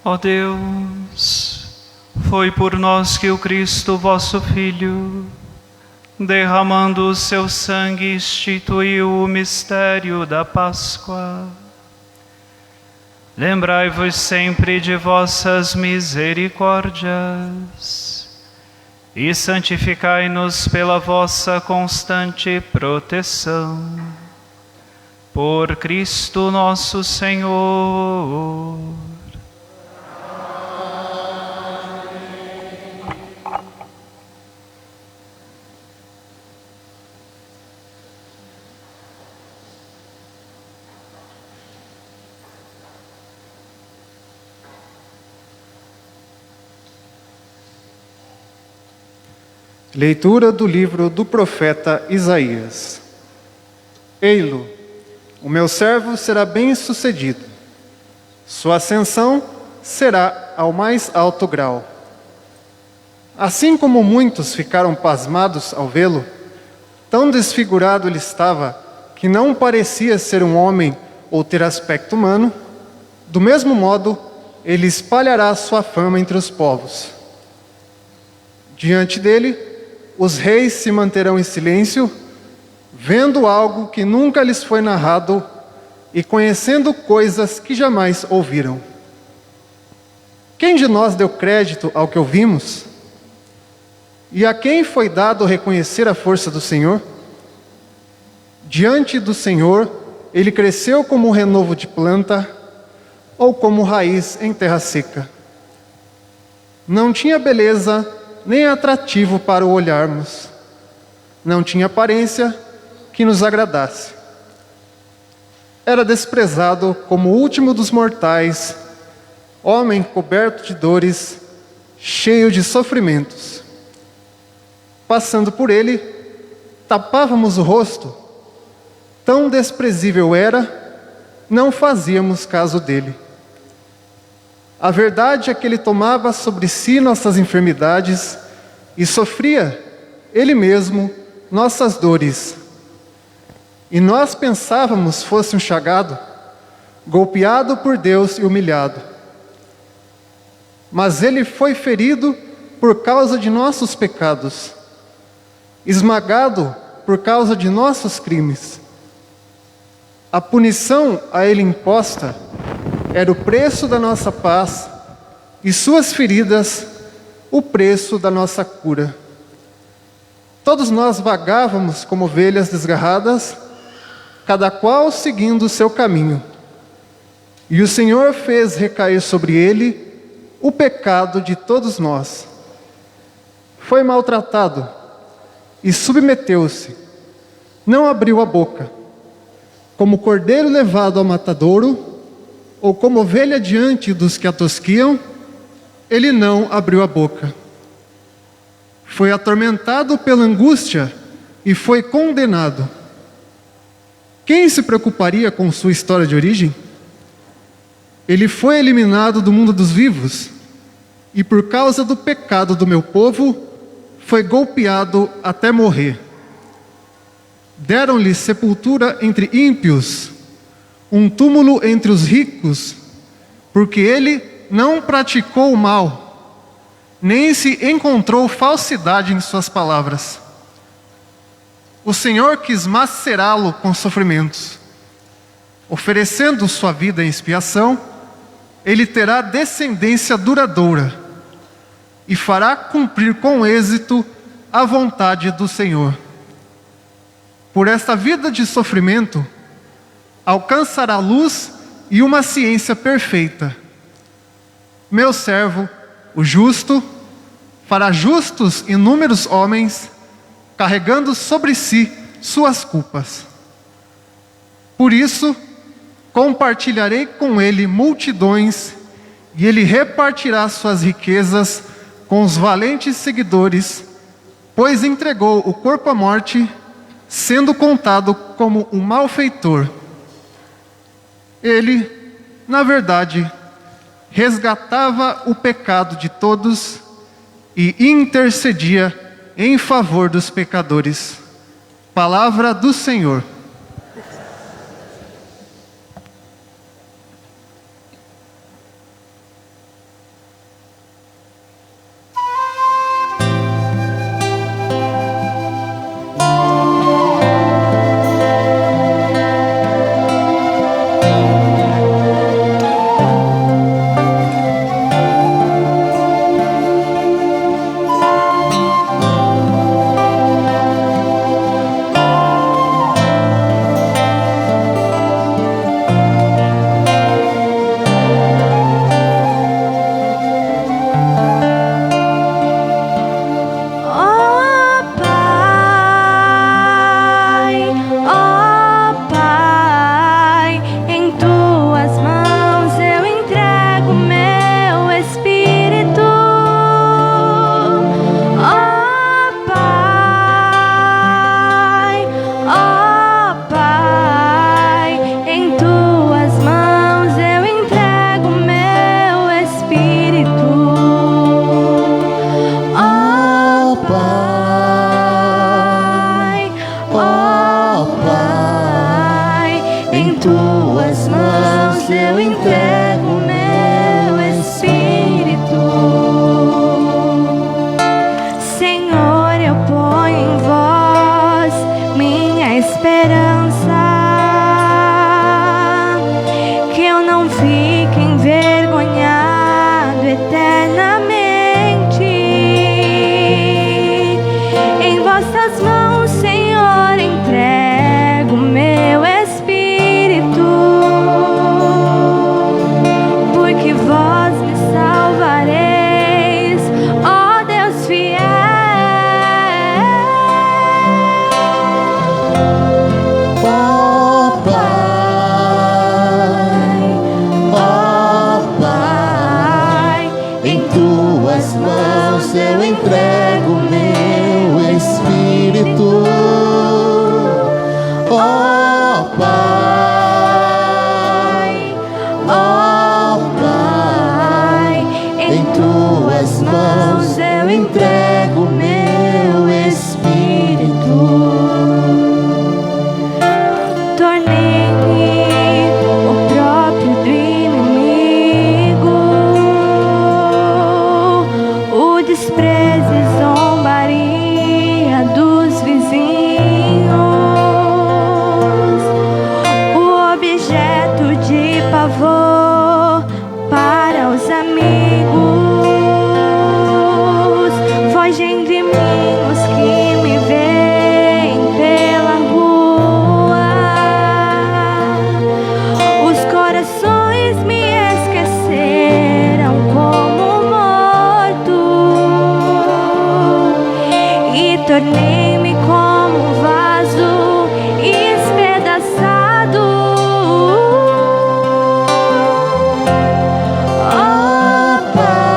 Ó Deus, foi por nós que o Cristo, vosso Filho, derramando o seu sangue, instituiu o mistério da Páscoa. Lembrai-vos sempre de vossas misericórdias e santificai-nos pela vossa constante proteção. Por Cristo nosso Senhor. Leitura do livro do profeta Isaías. Ei-lo, o meu servo será bem-sucedido. Sua ascensão será ao mais alto grau. Assim como muitos ficaram pasmados ao vê-lo, tão desfigurado ele estava que não parecia ser um homem ou ter aspecto humano, do mesmo modo ele espalhará sua fama entre os povos. Diante dele, os reis se manterão em silêncio, vendo algo que nunca lhes foi narrado e conhecendo coisas que jamais ouviram. Quem de nós deu crédito ao que ouvimos? E a quem foi dado reconhecer a força do Senhor? Diante do Senhor, ele cresceu como um renovo de planta ou como raiz em terra seca. Não tinha beleza nem atrativo para o olharmos. Não tinha aparência que nos agradasse. Era desprezado como o último dos mortais, homem coberto de dores, cheio de sofrimentos. Passando por ele, tapávamos o rosto. Tão desprezível era, não fazíamos caso dele. A verdade é que ele tomava sobre si nossas enfermidades e sofria, ele mesmo, nossas dores. E nós pensávamos fosse um chagado, golpeado por Deus e humilhado. Mas ele foi ferido por causa de nossos pecados, esmagado por causa de nossos crimes. A punição a ele imposta era o preço da nossa paz, e suas feridas, o preço da nossa cura. Todos nós vagávamos como ovelhas desgarradas, cada qual seguindo o seu caminho. E o Senhor fez recair sobre ele o pecado de todos nós. Foi maltratado e submeteu-se, não abriu a boca. Como cordeiro levado ao matadouro, ou como ovelha diante dos que a tosquiam, ele não abriu a boca. Foi atormentado pela angústia e foi condenado. Quem se preocuparia com sua história de origem? Ele foi eliminado do mundo dos vivos, e por causa do pecado do meu povo, foi golpeado até morrer. Deram-lhe sepultura entre ímpios, um túmulo entre os ricos, porque ele não praticou o mal, nem se encontrou falsidade em suas palavras. O Senhor quis macerá-lo com sofrimentos. Oferecendo sua vida em expiação, ele terá descendência duradoura e fará cumprir com êxito a vontade do Senhor. Por esta vida de sofrimento, alcançará luz e uma ciência perfeita. Meu servo, o justo, fará justos inúmeros homens, carregando sobre si suas culpas. Por isso, compartilharei com ele multidões, e ele repartirá suas riquezas com os valentes seguidores, pois entregou o corpo à morte, sendo contado como um malfeitor. Ele, na verdade, resgatava o pecado de todos e intercedia em favor dos pecadores. Palavra do Senhor. Em tuas mãos eu entrego meu espírito. Senhor, eu ponho em vós minha esperança, que eu não fique envergonhado eternamente. Em vossas mãos, Senhor, entrego meu espírito, porque vós me salvareis, ó Deus fiel. Ó Pai, em tuas mãos eu entrego meu espírito. Ó Pai, em tuas mãos eu entrego meu espírito. Tornei-me o próprio do inimigo, o desprezo e zombaria dos vizinhos, o objeto de pavor para os amigos. Fogem de mim os que me veem pela rua. Os corações me esqueceram como morto, e tornei-me como um vaso espedaçado. Ó Pai,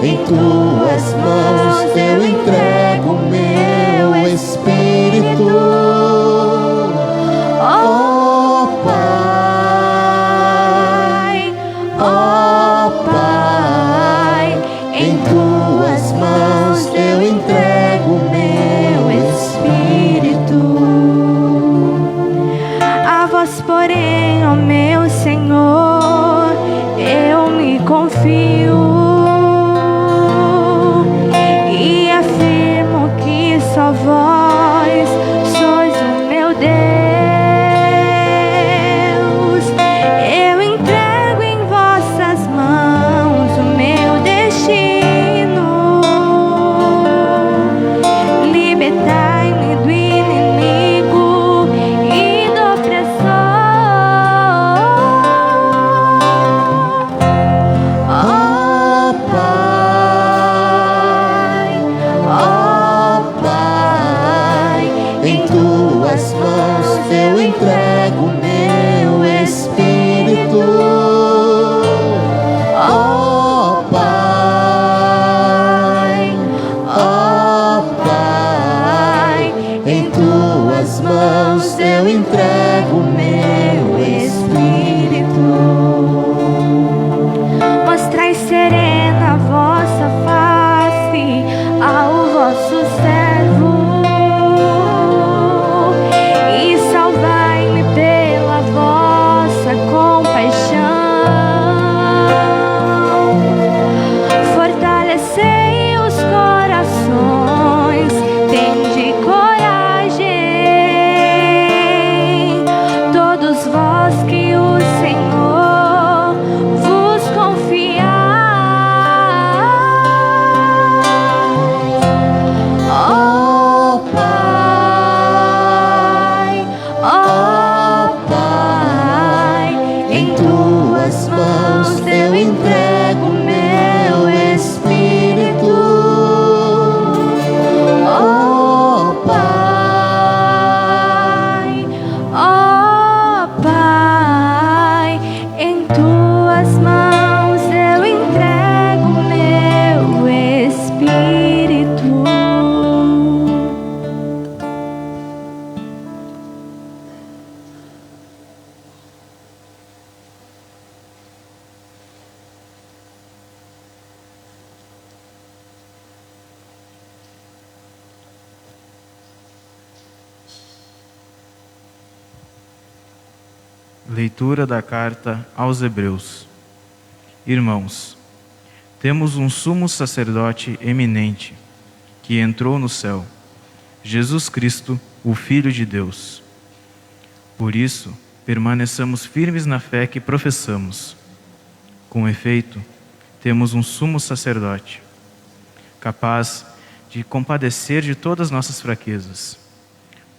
Em tuas mãos eu entrego meu espírito. Ó Pai, em tuas mãos eu entrego meu espírito. a vós, porém, ó meu Senhor, eu me confio e afirmo que só vós sois o meu Deus. Eu entrego em vossas mãos o meu destino. Libertai-me do inimigo e do opressor. Ó Pai, em tuas mãos eu entrego meu espírito. Ó Pai, em tuas mãos eu entrego meu espírito. mostrai serena a vossa face ao vosso servo, e salvai-me pela vossa compaixão. Fortalecei os corações, tende coragem, todos Leitura da carta aos Hebreus. Irmãos, temos um sumo sacerdote eminente, que entrou no céu, Jesus Cristo, o Filho de Deus. Por isso, permaneçamos firmes na fé que professamos. Com efeito, temos um sumo sacerdote, capaz de compadecer de todas nossas fraquezas,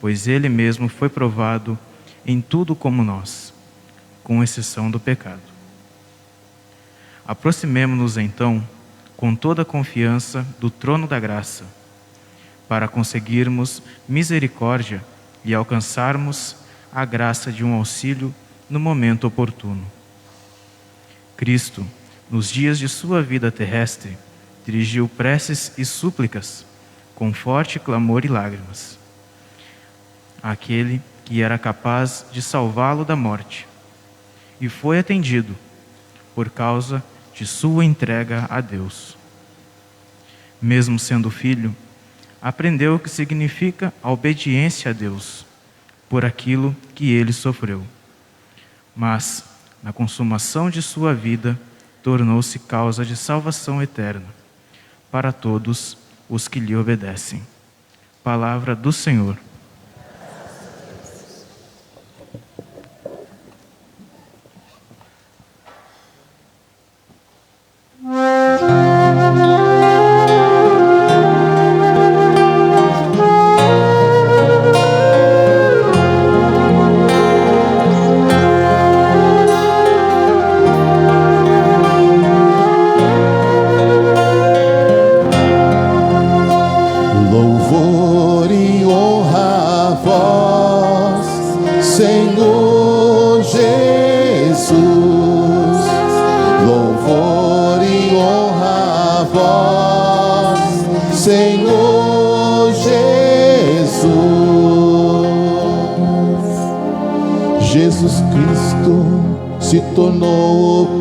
pois ele mesmo foi provado em tudo como nós, com exceção do pecado. Aproximemo-nos então com toda a confiança do trono da graça, para conseguirmos misericórdia e alcançarmos a graça de um auxílio no momento oportuno. Cristo, nos dias de sua vida terrestre, dirigiu preces e súplicas com forte clamor e lágrimas àquele que era capaz de salvá-lo da morte, e foi atendido por causa de sua entrega a Deus. Mesmo sendo filho, aprendeu o que significa a obediência a Deus por aquilo que ele sofreu. Mas, na consumação de sua vida, tornou-se causa de salvação eterna para todos os que lhe obedecem. Palavra do Senhor. Louvor e honra a vós, Senhor Jesus. Louvor e honra a vós, Senhor Jesus. Jesus Cristo se tornou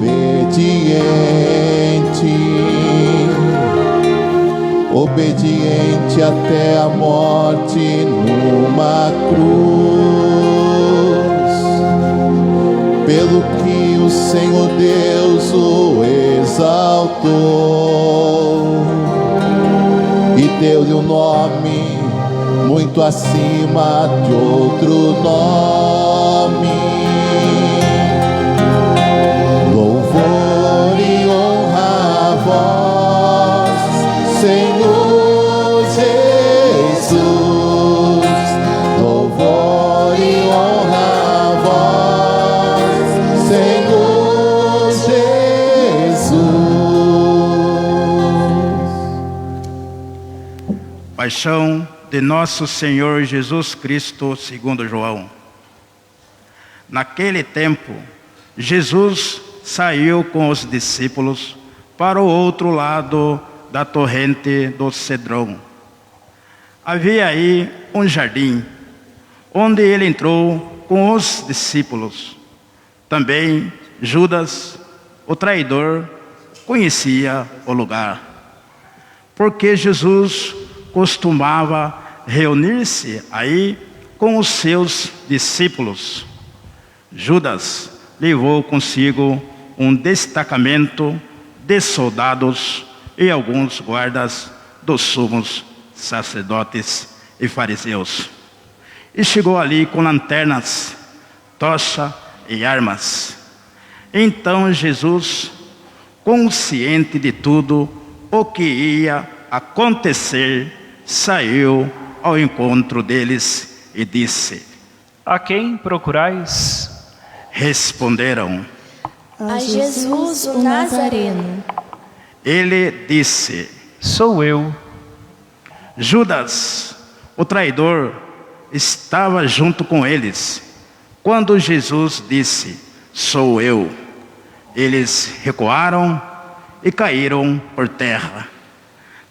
obediente até a morte numa cruz, pelo que o Senhor Deus o exaltou e deu-lhe um nome muito acima de outro nome. Louvor e honra a vós, Senhor Jesus. Louvor e honra a vós, Senhor Jesus. Paixão de nosso Senhor Jesus Cristo, segundo João. Naquele tempo, Jesus saiu com os discípulos para o outro lado da torrente do Cedrão. Havia aí um jardim, onde ele entrou com os discípulos. Também Judas, o traidor, conhecia o lugar, porque Jesus costumava reunir-se aí com os seus discípulos. Judas levou consigo um destacamento de soldados e alguns guardas dos sumos sacerdotes e fariseus. E chegou ali com lanternas, tocha e armas. Então Jesus, consciente de tudo o que ia acontecer, saiu ao encontro deles e disse: A quem procurais? Responderam: A Jesus o Nazareno. Ele disse: Sou eu. Judas, o traidor, estava junto com eles. Quando Jesus disse: Sou eu, eles recuaram e caíram por terra.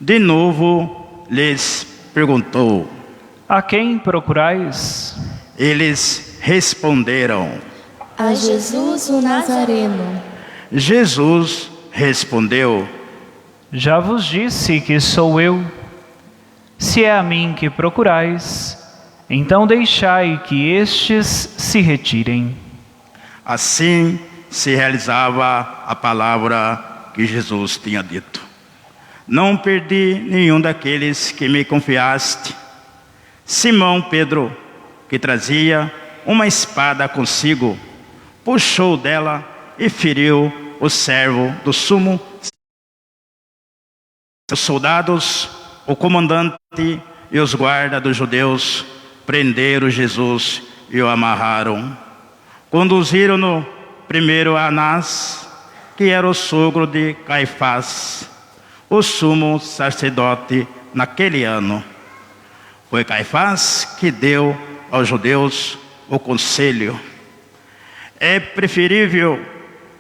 De novo lhes perguntou: A quem procurais? Eles responderam: A Jesus o Nazareno. Jesus respondeu: Já vos disse que sou eu. Se é a mim que procurais, então deixai que estes se retirem. Assim se realizava a palavra que Jesus tinha dito: não perdi nenhum daqueles que me confiaste. Simão Pedro, que trazia uma espada consigo, puxou dela e feriu o servo do sumo. Os soldados, o comandante e os guardas dos judeus prenderam Jesus e o amarraram. Conduziram-no primeiro a Anás, que era o sogro de Caifás, o sumo sacerdote naquele ano. Foi Caifás que deu aos judeus o conselho: é preferível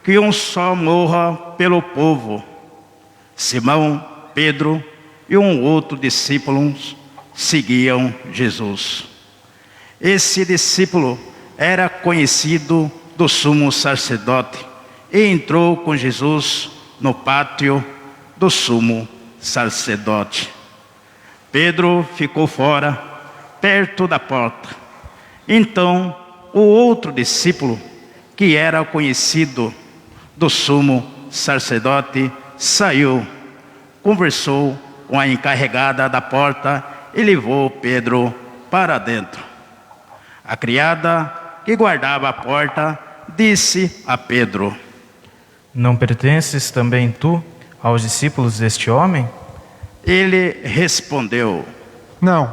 que um só morra pelo povo. Simão, Pedro e um outro discípulo seguiam Jesus. Esse discípulo era conhecido do sumo sacerdote e entrou com Jesus no pátio do sumo sacerdote. Pedro ficou fora, perto da porta. Então, o outro discípulo, que era conhecido do sumo sacerdote, saiu, conversou com a encarregada da porta e levou Pedro para dentro. A criada que guardava a porta disse a Pedro: não pertences também tu aos discípulos deste homem? Ele respondeu: Não.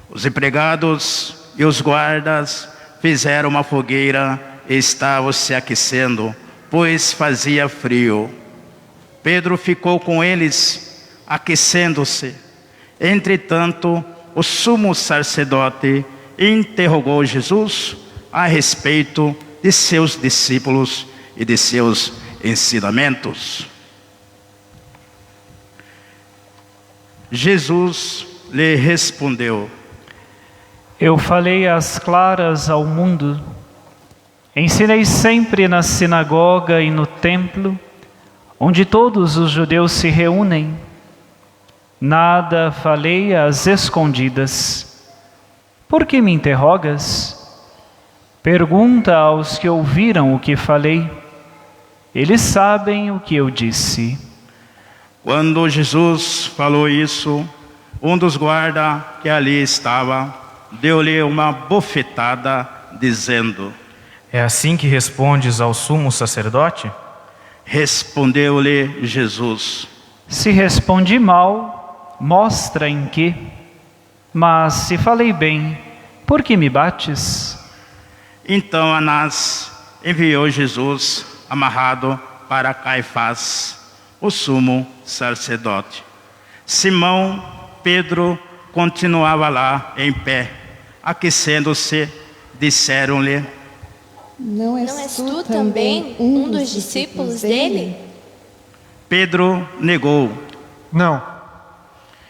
Os empregados e os guardas fizeram uma fogueira e estavam se aquecendo, pois fazia frio. Pedro ficou com eles, aquecendo-se. Entretanto, o sumo sacerdote interrogou Jesus a respeito de seus discípulos e de seus ensinamentos. Jesus lhe respondeu: eu falei às claras ao mundo. Ensinei sempre na sinagoga e no templo, onde todos os judeus se reúnem. Nada falei às escondidas. Por que me interrogas? Pergunta aos que ouviram o que falei. Eles sabem o que eu disse. Quando Jesus falou isso, um dos guardas que ali estava deu-lhe uma bofetada, dizendo: é assim que respondes ao sumo sacerdote? Respondeu-lhe Jesus: se respondi mal, mostra em que. Mas se falei bem, por que me bates? Então Anás enviou Jesus amarrado para Caifás, o sumo sacerdote. Simão Pedro continuava lá em pé, aquecendo-se. Disseram-lhe: Não és tu também um dos discípulos dele? Pedro negou. Não.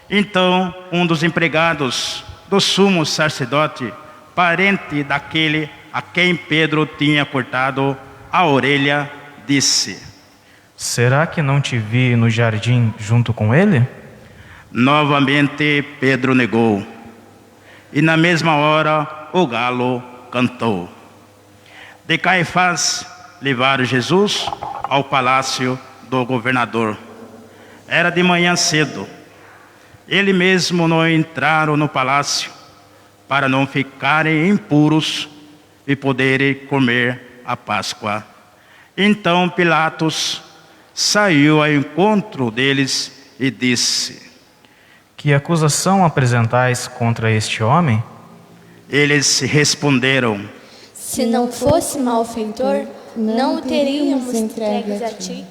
Então um dos empregados do sumo sacerdote, parente daquele a quem Pedro tinha cortado a orelha, disse: será que não te vi no jardim junto com ele? Novamente Pedro negou. E na mesma hora o galo cantou. De Caifás levaram Jesus ao palácio do governador. Era de manhã cedo. Ele mesmo não entraram no palácio para não ficarem impuros e poderem comer a Páscoa. Então Pilatos saiu ao encontro deles e disse: que acusação apresentais contra este homem? Eles responderam: se não fosse malfeitor, não o teríamos entregues a ti.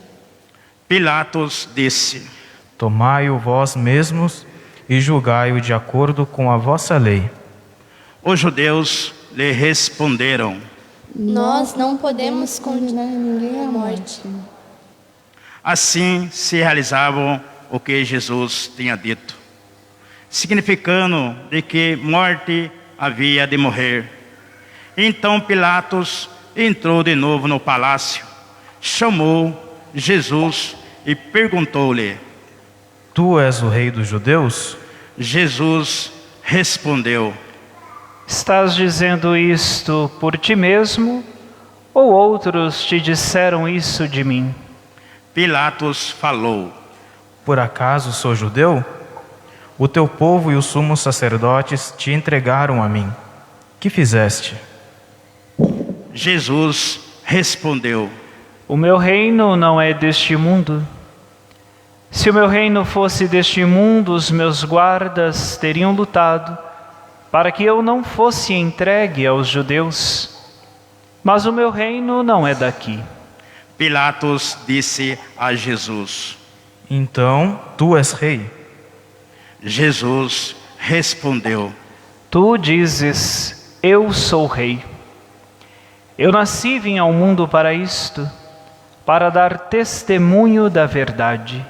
Pilatos disse: tomai-o vós mesmos e julgai-o de acordo com a vossa lei. Os judeus lhe responderam: nós não podemos condenar ninguém à morte. Assim se realizavam o que Jesus tinha dito, significando de que morte havia de morrer. Então Pilatos entrou de novo no palácio, chamou Jesus e perguntou-lhe: tu és o rei dos judeus? Jesus respondeu: estás dizendo isto por ti mesmo Ou outros te disseram isso de mim? Pilatos falou: Por acaso sou judeu? O teu povo e os sumos sacerdotes te entregaram a mim. Que fizeste? Jesus respondeu: O meu reino não é deste mundo. Se o meu reino fosse deste mundo, os meus guardas teriam lutado para que eu não fosse entregue aos judeus. Mas o meu reino não é daqui. Pilatos disse a Jesus: Então, tu és rei? Jesus respondeu: Tu dizes, eu sou rei. Eu nasci e vim ao mundo para isto, para dar testemunho da verdade.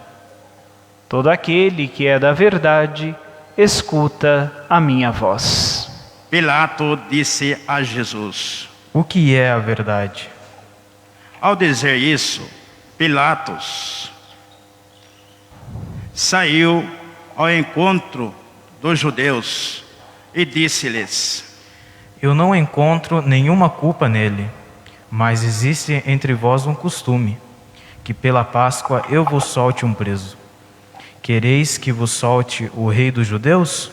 Todo aquele que é da verdade, escuta a minha voz. Pilatos disse a Jesus: O que é a verdade? Ao dizer isso, Pilatos saiu ao encontro dos judeus e disse-lhes: Eu não encontro nenhuma culpa nele, mas existe entre vós um costume, que pela Páscoa eu vos solte um preso. Quereis que vos solte o rei dos judeus?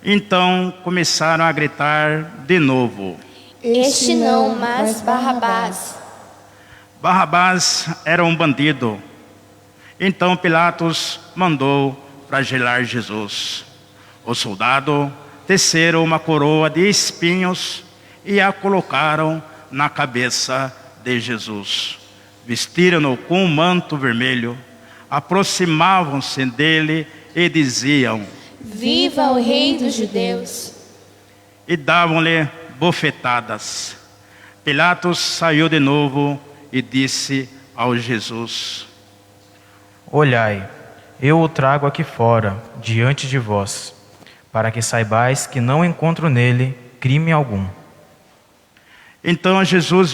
Então começaram a gritar de novo. Este não, mas Barrabás. Barrabás era um bandido. Então Pilatos mandou flagelar Jesus. Os soldados teceram uma coroa de espinhos e a colocaram na cabeça de Jesus. Vestiram-no com um manto vermelho, aproximavam-se dele e diziam: Viva o Rei dos Judeus! E davam-lhe bofetadas. Pilatos saiu de novo e disse ao Jesus: Olhai, eu o trago aqui fora, diante de vós, para que saibais que não encontro nele crime algum. Então Jesus